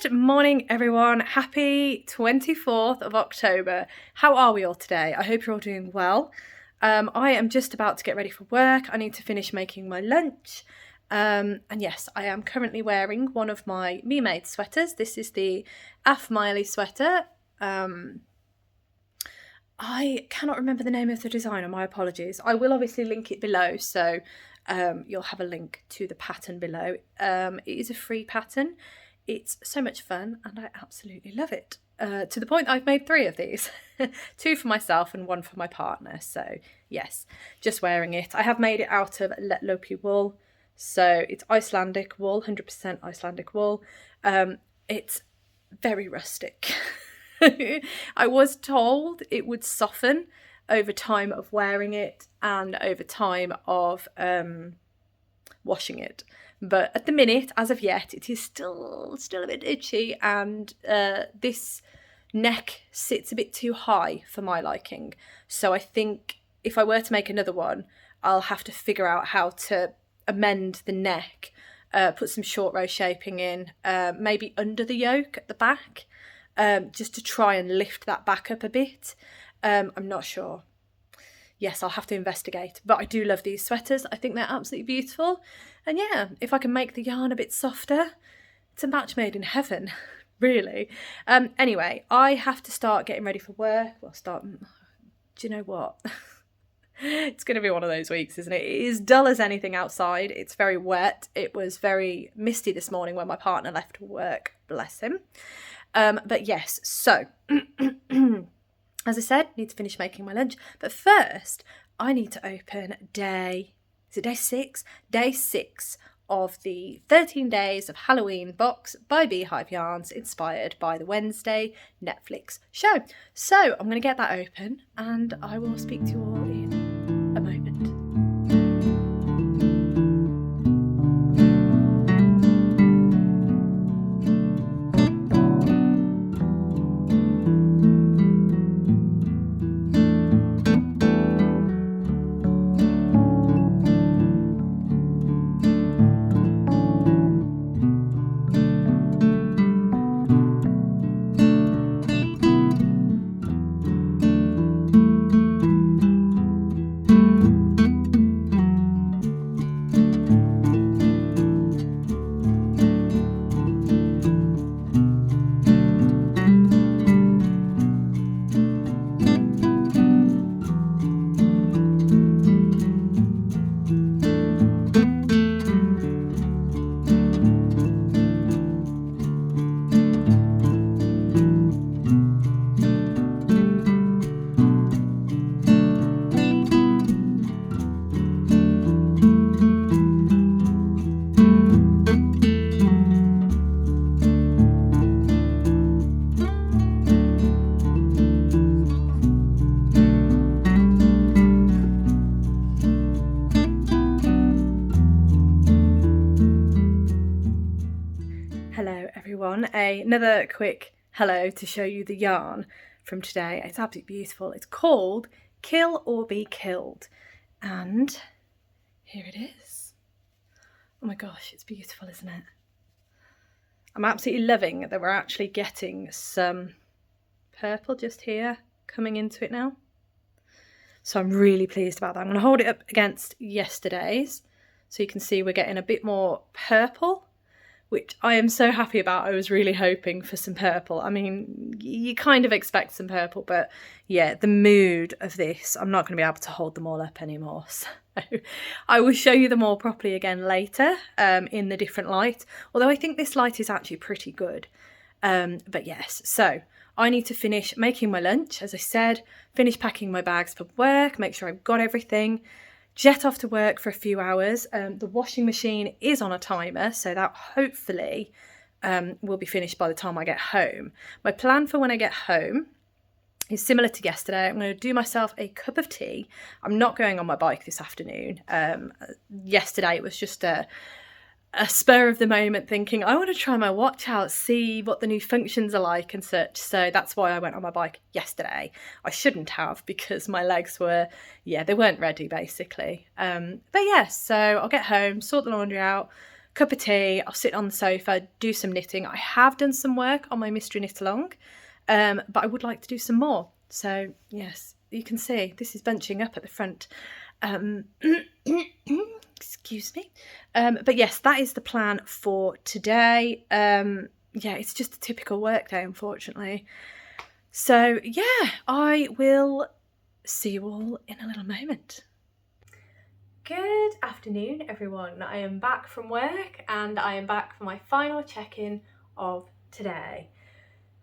Good morning, everyone. Happy 24th of October. How are we all today? I hope you're all doing well. I am just about to get ready for work. I need to finish making my lunch. And yes, I am currently wearing one of my MemilyMakes sweaters. This is the Afmaeli Sweater. I cannot remember the name of the designer, my apologies. I will obviously link it below, so you'll have a link to the pattern below. It is a free pattern. It's so much fun and I absolutely love it. To the point I've made 3 of these. 2 for myself and 1 for my partner. So yes, just wearing it. I have made it out of Letlopi wool. So it's Icelandic wool, 100% Icelandic wool. It's very rustic. I was told it would soften over time of wearing it and over time of washing it. But at the minute, as of yet, it is still a bit itchy, and this neck sits a bit too high for my liking. So I think if I were to make another one, I'll have to figure out how to amend the neck, put some short row shaping in, maybe under the yoke at the back, just to try and lift that back up a bit. I'm not sure. Yes, I'll have to investigate, but I do love these sweaters. I think they're absolutely beautiful. And yeah, if I can make the yarn a bit softer, it's a match made in heaven, really. Anyway, I have to start getting ready for work. Do you know what? It's going to be one of those weeks, isn't it? It is dull as anything outside. It's very wet. It was very misty this morning when my partner left for work, bless him. But yes, so... As I said, need to finish making my lunch. But first, I need to open day 6? Day 6 of the 13 Days of Halloween box by Beehive Yarns, inspired by the Wednesday Netflix show. So I'm going to get that open and I will speak to you all in a moment. Another quick hello to show you the yarn from today. It's absolutely beautiful. It's called Kill or Be Killed, and here it is. Oh my gosh, it's beautiful, isn't it? I'm absolutely loving that we're actually getting some purple just here coming into it now. So I'm really pleased about that. I'm going to hold it up against yesterday's so you can see we're getting a bit more purple, which I am so happy about. I was really hoping for some purple. I mean, you kind of expect some purple, but yeah, the mood of this, I'm not going to be able to hold them all up anymore. So I will show you them all properly again later in the different light, although I think this light is actually pretty good. But yes, so I need to finish making my lunch, as I said, finish packing my bags for work, make sure I've got everything, jet off to work for a few hours. The washing machine is on a timer, so that hopefully will be finished by the time I get home. My plan for when I get home is similar to yesterday. I'm going to do myself a cup of tea. I'm not going on my bike this afternoon. Yesterday it was just a spur of the moment thinking, I want to try my watch out, see what the new functions are like and such. So that's why I went on my bike yesterday. I shouldn't have, because my legs were, they weren't ready basically. But yeah, so I'll get home, sort the laundry out, cup of tea, I'll sit on the sofa, do some knitting. I have done some work on my mystery knit along, but I would like to do some more. So yes, you can see this is bunching up at the front. Excuse me. But yes, that is the plan for today. Yeah, it's just a typical work day, unfortunately. So yeah, I will see you all in a little moment. Good afternoon, everyone. I am back from work and I am back for my final check-in of today.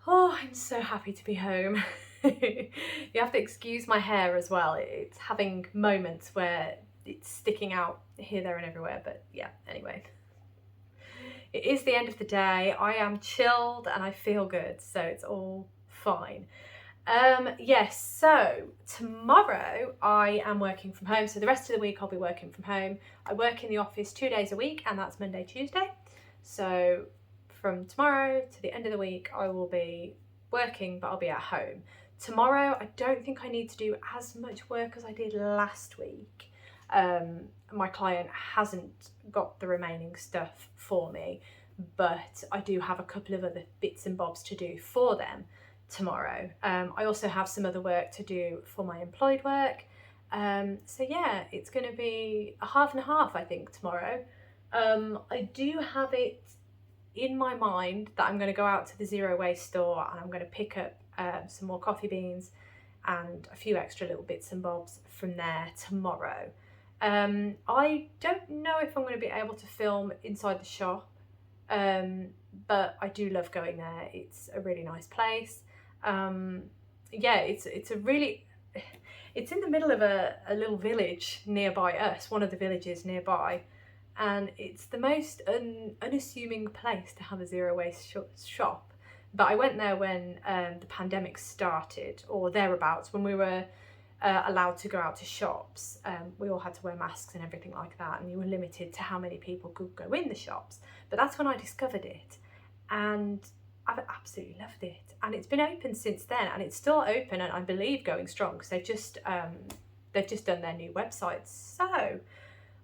Oh, I'm so happy to be home. You have to excuse my hair as well. It's having moments where it's sticking out here, there and everywhere, but yeah, anyway. It is the end of the day. I am chilled and I feel good, so it's all fine. Yes, so tomorrow I am working from home, so the rest of the week I'll be working from home. I work in the office 2 days a week, and that's Monday, Tuesday. So from tomorrow to the end of the week I will be working, but I'll be at home. Tomorrow I don't think I need to do as much work as I did last week. My client hasn't got the remaining stuff for me, but I do have a couple of other bits and bobs to do for them tomorrow. I also have some other work to do for my employed work. So yeah, it's going to be a half and a half, I think, tomorrow. I do have it in my mind that I'm going to go out to the zero waste store and I'm going to pick up some more coffee beans and a few extra little bits and bobs from there tomorrow. I don't know if I'm going to be able to film inside the shop, but I do love going there. It's a really nice place. Yeah, it's in the middle of a little village nearby us, one of the villages nearby, and it's the most unassuming place to have a zero waste shop. But I went there when the pandemic started, or thereabouts, when we were allowed to go out to shops. We all had to wear masks and everything like that, and you were limited to how many people could go in the shops. But that's when I discovered it, and I've absolutely loved it. And it's been open since then, and it's still open, and I believe going strong, because they've just done their new website. So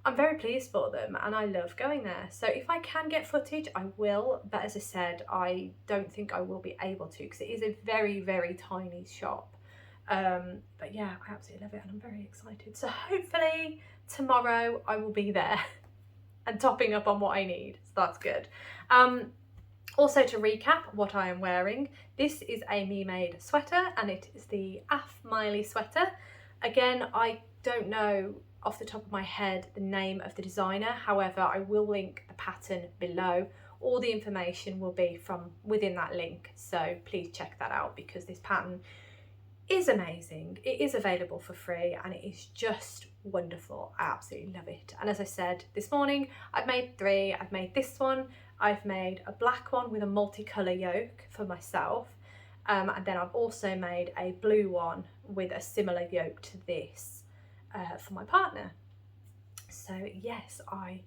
I'm very pleased for them, and I love going there. So if I can get footage, I will. But as I said, I don't think I will be able to, because it is a very, very tiny shop. But yeah, I absolutely love it, and I'm very excited. So hopefully tomorrow I will be there and topping up on what I need. So that's good. Also, to recap what I am wearing, this is a me-made sweater, and it is the Afmaeli Sweater. Again, I don't know off the top of my head the name of the designer, however I will link the pattern below. All the information will be from within that link, so please check that out, because this pattern is amazing. It is available for free and it is just wonderful. I absolutely love it. And as I said this morning, I've made 3. I've made this one, I've made a black one with a multicolour yoke for myself, and then I've also made a blue one with a similar yoke to this for my partner. So yes, I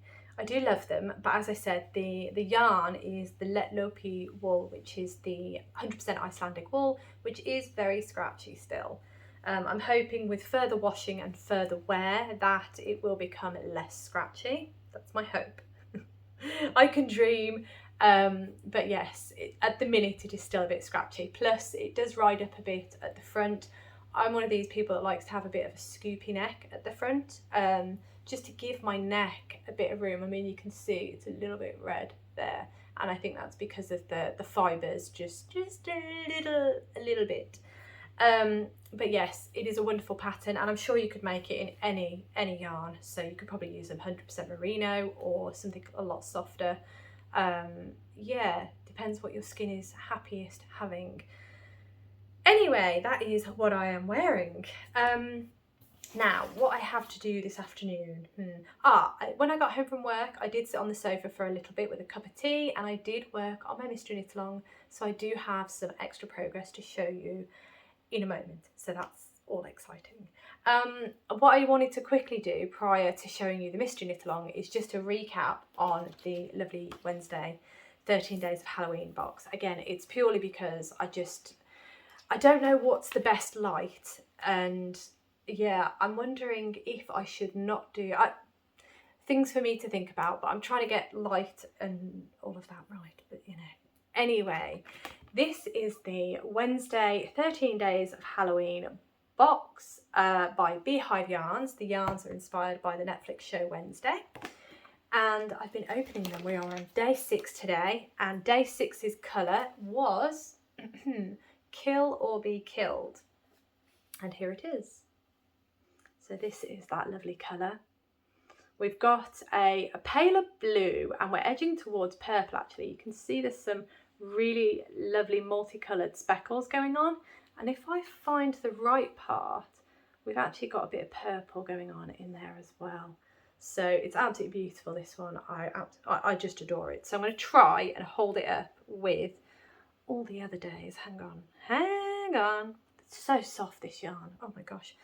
do love them, but as I said, the yarn is the Letlopi wool, which is the 100% Icelandic wool, which is very scratchy still. I'm hoping with further washing and further wear that it will become less scratchy. That's my hope. I can dream, but yes, at the minute it is still a bit scratchy. Plus it does ride up a bit at the front. I'm one of these people that likes to have a bit of a scoopy neck at the front, just to give my neck a bit of room. I mean, you can see it's a little bit red there, and I think that's because of the fibres, just a little bit. But yes, it is a wonderful pattern, and I'm sure you could make it in any yarn. So you could probably use them 100% merino or something a lot softer. Yeah, depends what your skin is happiest having. Anyway, that is what I am wearing. Now, what I have to do this afternoon. When I got home from work, I did sit on the sofa for a little bit with a cup of tea, and I did work on my mystery knit along. So I do have some extra progress to show you in a moment. So that's all exciting. What I wanted to quickly do prior to showing you the mystery knit along is just a recap on the lovely Wednesday 13 Days of Halloween box. Again, it's purely because I don't know what's the best light, and yeah, I'm wondering if I should not do. things for me to think about, but I'm trying to get light and all of that right, but you know. Anyway, this is the Wednesday 13 Days of Halloween box by Beehive Yarns. The yarns are inspired by the Netflix show Wednesday. And I've been opening them. We are on day 6 today, and day 6's colour was Kill or Be Killed. And here it is. So this is that lovely colour. We've got a paler blue, and we're edging towards purple actually. You can see there's some really lovely multicoloured speckles going on. And if I find the right part, we've actually got a bit of purple going on in there as well. So it's absolutely beautiful, this one. I just adore it. So I'm going to try and hold it up with all the other days. Hang on. It's so soft, this yarn. Oh my gosh.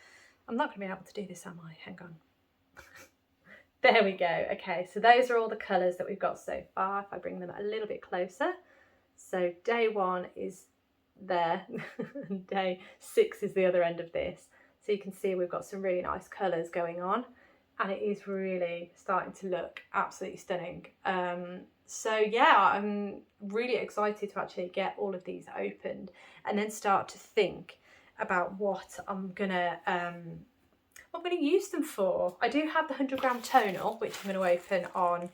I'm not going to be able to do this, am I? Hang on. There we go. Okay, so those are all the colours that we've got so far. If I bring them a little bit closer. So day 1 is there and day 6 is the other end of this. So you can see we've got some really nice colours going on, and it is really starting to look absolutely stunning. So yeah, I'm really excited to actually get all of these opened and then start to think about what I'm gonna use them for. I do have the 100-gram tonal, which I'm going to open on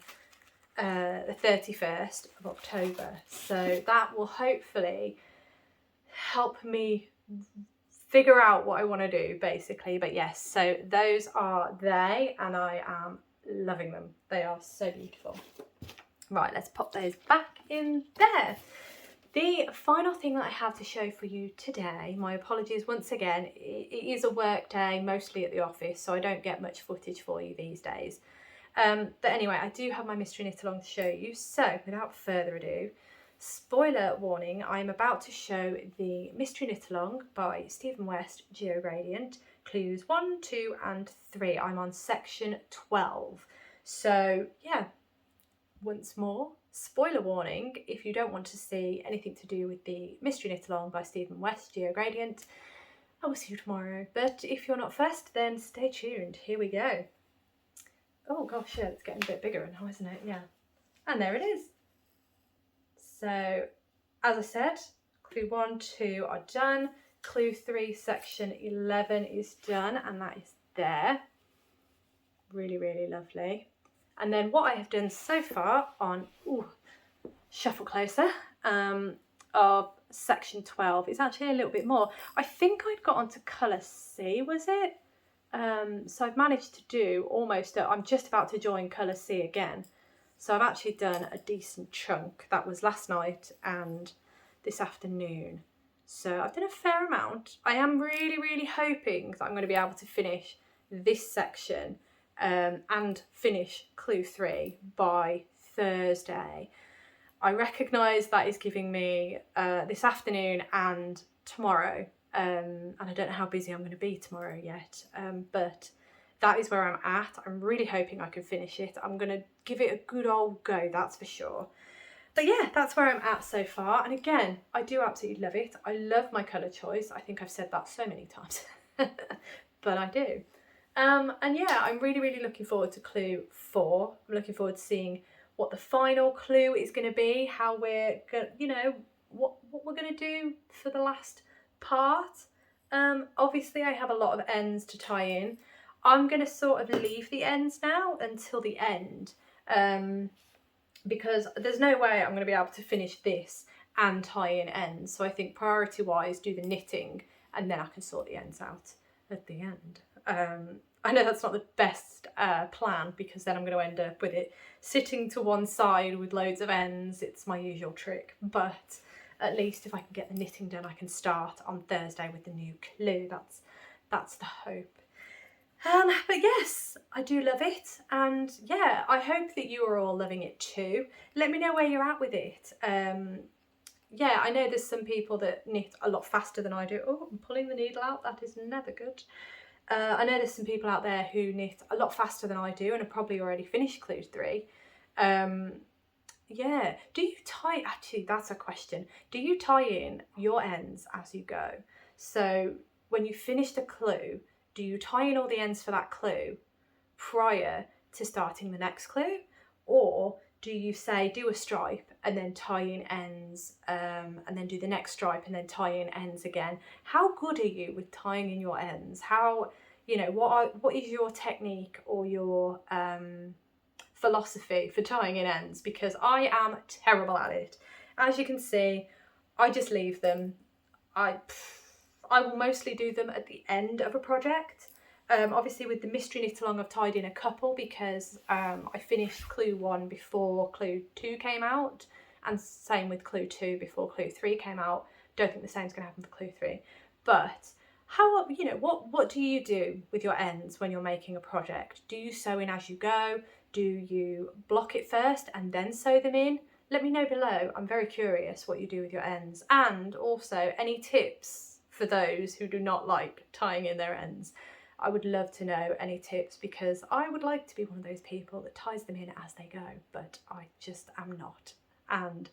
the 31st of October. So that will hopefully help me figure out what I want to do, basically. But yes, so those are they, and I am loving them. They are so beautiful. Right, let's pop those back in there. The final thing that I have to show for you today, my apologies once again, it is a work day, mostly at the office, so I don't get much footage for you these days. But anyway, I do have my mystery knit along to show you. So without further ado, spoiler warning, I'm about to show the mystery knit along by Stephen West Geo Gradient, clues 1, 2 and 3. I'm on section 12. So yeah, once more, spoiler warning, if you don't want to see anything to do with the mystery knit along by Stephen West Geo Gradient, I will see you tomorrow. But if you're not fussed, then stay tuned. Here we go. Oh gosh, yeah, it's getting a bit bigger now, isn't it? Yeah. And there it is. So, as I said, clue 1, 2 are done. Clue 3, section 11 is done, and that is there. Really, really lovely. And then what I have done so far on, shuffle closer, of section 12 is actually a little bit more. I think I'd got onto colour C, was it? So I've managed to do almost, I'm just about to join colour C again. So I've actually done a decent chunk. That was last night and this afternoon. So I've done a fair amount. I am really, really hoping that I'm going to be able to finish this section and finish clue 3 by Thursday. I recognise that is giving me this afternoon and tomorrow. And I don't know how busy I'm going to be tomorrow yet, but that is where I'm at. I'm really hoping I can finish it. I'm going to give it a good old go, that's for sure. But yeah, that's where I'm at so far. And again, I do absolutely love it. I love my colour choice. I think I've said that so many times, but I do. And yeah, I'm really, really looking forward to clue 4. I'm looking forward to seeing what the final clue is going to be, how we're going to, you know, what we're going to do for the last part. Obviously I have a lot of ends to tie in. I'm going to sort of leave the ends now until the end, because there's no way I'm going to be able to finish this and tie in ends. So I think priority wise, do the knitting and then I can sort the ends out at the end. I know that's not the best plan, because then I'm going to end up with it sitting to one side with loads of ends. It's my usual trick, but at least if I can get the knitting done, I can start on Thursday with the new clue. That's the hope. But yes, I do love it, and yeah, I hope that you are all loving it too. Let me know where you're at with it. Yeah, I know there's some people that knit a lot faster than I do. Oh, I'm pulling the needle out, that is never good. I know there's some people out there who knit a lot faster than I do and have probably already finished clue 3. Yeah, do you tie, actually that's a question, do you tie in your ends as you go? So when you finish the clue, do you tie in all the ends for that clue prior to starting the next clue? Or do you say do a stripe and then tie in ends, and then do the next stripe and then tie in ends again? How good are you with tying in your ends? How, you know, what is your technique or your philosophy for tying in ends? Because I am terrible at it. As you can see, I just leave them. I will mostly do them at the end of a project. Obviously with the mystery knit along I've tied in a couple because I finished clue 1 before clue 2 came out, and same with clue 2 before clue 3 came out. Don't think the same's going to happen for clue 3. But how, you know, what do you do with your ends when you're making a project? Do you sew in as you go? Do you block it first and then sew them in? Let me know below. I'm very curious what you do with your ends, and also any tips for those who do not like tying in their ends. I would love to know any tips, because I would like to be one of those people that ties them in as they go, but I just am not. And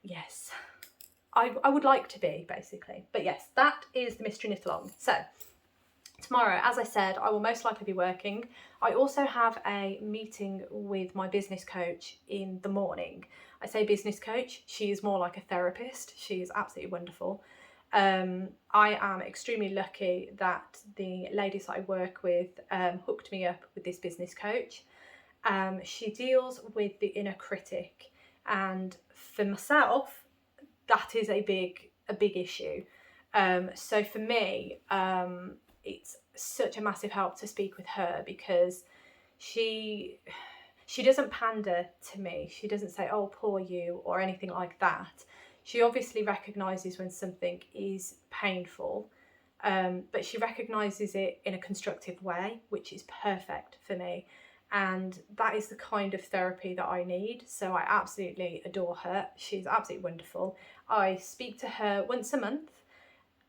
yes, I would like to be, basically. But yes, that is the mystery knit along. So tomorrow, as I said, I will most likely be working. I also have a meeting with my business coach in the morning. I say business coach, she is more like a therapist. She is absolutely wonderful. I am extremely lucky that the ladies that I work with hooked me up with this business coach. She deals with the inner critic, and for myself, that is a big issue. So for me, it's such a massive help to speak with her, because she doesn't pander to me. She doesn't say, oh, poor you, or anything like that. She obviously recognises when something is painful, but she recognises it in a constructive way, which is perfect for me. And that is the kind of therapy that I need. So I absolutely adore her. She's absolutely wonderful. I speak to her once a month,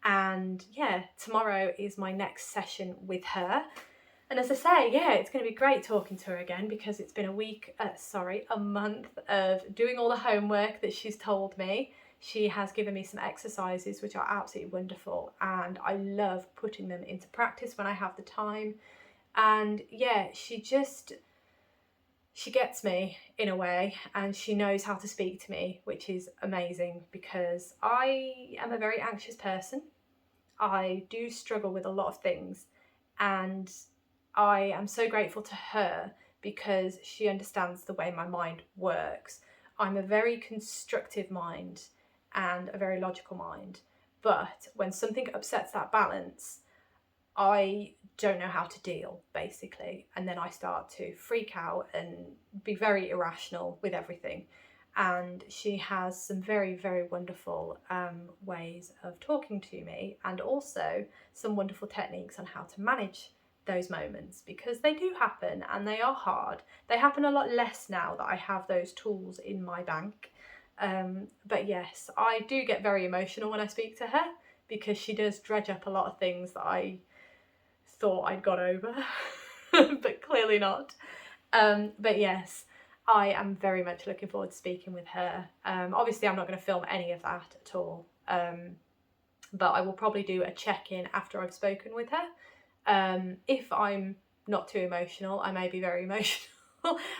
and yeah, tomorrow is my next session with her. And as I say, yeah, it's going to be great talking to her again, because it's been a month of doing all the homework that she's told me. She has given me some exercises which are absolutely wonderful, and I love putting them into practice when I have the time. And yeah, she gets me in a way, and she knows how to speak to me, which is amazing, because I am a very anxious person. I do struggle with a lot of things, and I am so grateful to her because she understands the way my mind works. I'm a very constructive mind and a very logical mind, but when something upsets that balance, I don't know how to deal, basically, and then I start to freak out and be very irrational with everything. And she has some very, very wonderful ways of talking to me, and also some wonderful techniques on how to manage those moments, because they do happen and they are hard. They happen a lot less now that I have those tools in my bank. But yes, I do get very emotional when I speak to her, because she does dredge up a lot of things that I thought I'd got over, but clearly not. But yes, I am very much looking forward to speaking with her. Obviously, I'm not going to film any of that at all, but I will probably do a check-in after I've spoken with her. If I'm not too emotional, I may be very emotional.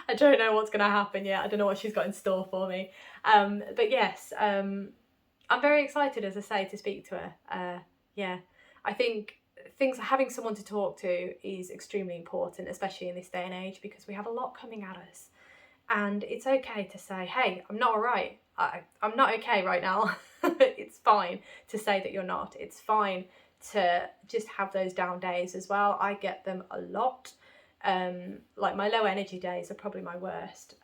I don't know what's going to happen yet. I don't know what she's got in store for me. But yes, I'm very excited, as I say, to speak to her. Yeah, I think having someone to talk to is extremely important, especially in this day and age, because we have a lot coming at us. And it's okay to say, hey, I'm not all right. I'm not okay right now. It's fine to say that you're not. It's fine to just have those down days as well. I get them a lot. Like my low energy days are probably my worst.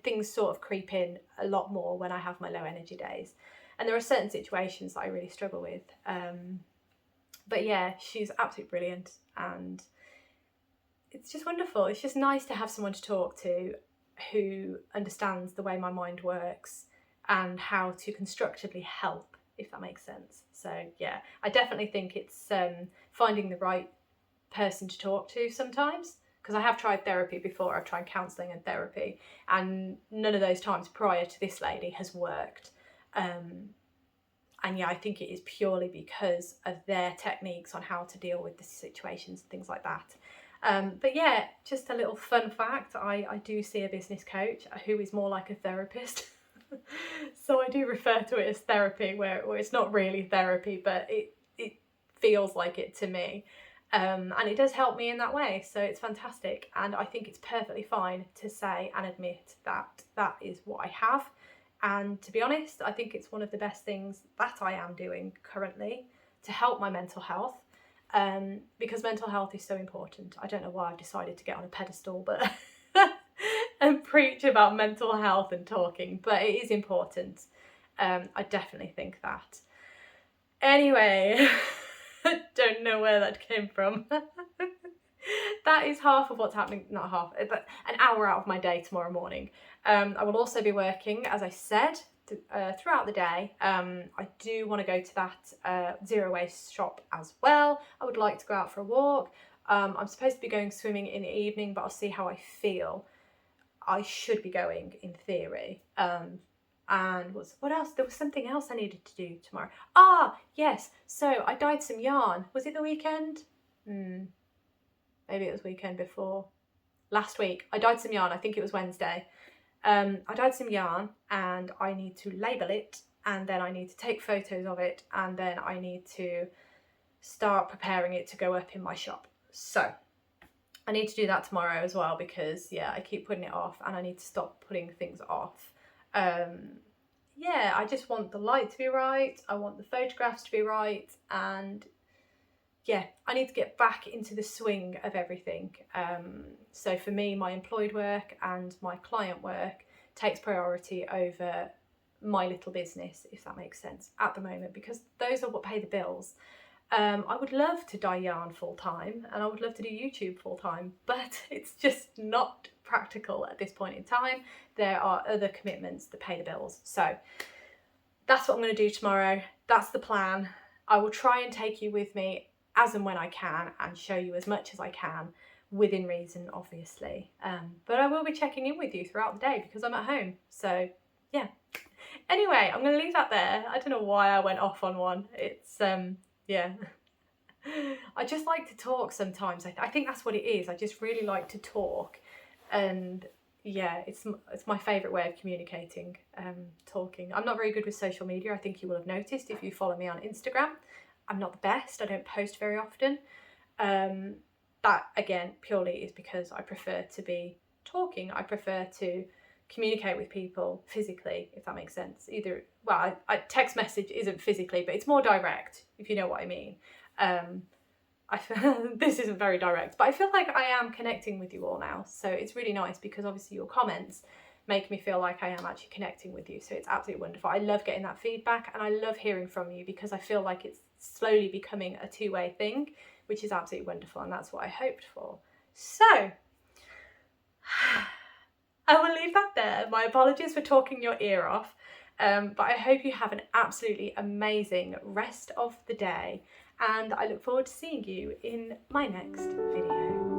Things sort of creep in a lot more when I have my low energy days. And there are certain situations that I really struggle with. But yeah, she's absolutely brilliant, and it's just wonderful. It's just nice to have someone to talk to who understands the way my mind works and how to constructively help, if that makes sense. So yeah, I definitely think it's finding the right person to talk to sometimes, because I have tried therapy before. I've tried counselling and therapy, and none of those times prior to this lady has worked. And yeah, I think it is purely because of their techniques on how to deal with the situations and things like that. But yeah, just a little fun fact, I do see a business coach who is more like a therapist. So I do refer to it as therapy, where it's not really therapy, but it feels like it to me. And it does help me in that way, so it's fantastic. And I think it's perfectly fine to say and admit that that is what I have. And to be honest, I think it's one of the best things that I am doing currently to help my mental health, because mental health is so important. I don't know why I've decided to get on a pedestal, but and preach about mental health and talking, but it is important. I definitely think that. Anyway, I don't know where that came from. That is half of what's happening, not half, but an hour out of my day tomorrow morning. I will also be working, as I said, throughout the day. I do want to go to that zero waste shop as well. I would like to go out for a walk. I'm supposed to be going swimming in the evening, but I'll see how I feel. I should be going in theory. And what else? There was something else I needed to do tomorrow. Ah, yes. So I dyed some yarn. Was it the weekend? Maybe it was weekend before. Last week. I dyed some yarn. I think it was Wednesday. I dyed some yarn and I need to label it, and then I need to take photos of it, and then I need to start preparing it to go up in my shop. So I need to do that tomorrow as well, because yeah, I keep putting it off and I need to stop putting things off. Yeah, I just want the light to be right, I want the photographs to be right, and yeah, I need to get back into the swing of everything. So for me, my employed work and my client work takes priority over my little business, if that makes sense, at the moment, because those are what pay the bills. I would love to dye yarn full time, and I would love to do YouTube full time, but it's just not practical at this point in time. There are other commitments that pay the bills. So that's what I'm going to do tomorrow. That's the plan. I will try and take you with me as and when I can and show you as much as I can, within reason, obviously. But I will be checking in with you throughout the day because I'm at home. So yeah. Anyway, I'm going to leave that there. I don't know why I went off on one. It's yeah. I just like to talk sometimes. I think that's what it is. I just really like to talk, and yeah, it's my favourite way of communicating, talking. I'm not very good with social media. I think you will have noticed if you follow me on Instagram. I'm not the best. I don't post very often. That again purely is because I prefer to be talking. I prefer to communicate with people physically, if that makes sense. Either, well, I text message isn't physically, but it's more direct, if you know what I mean. I feel this isn't very direct, but I feel like I am connecting with you all now, so it's really nice because obviously your comments make me feel like I am actually connecting with you, so it's absolutely wonderful. I love getting that feedback and I love hearing from you because I feel like it's slowly becoming a two-way thing, which is absolutely wonderful, and that's what I hoped for. So I will leave that there. My apologies for talking your ear off, but I hope you have an absolutely amazing rest of the day, and I look forward to seeing you in my next video.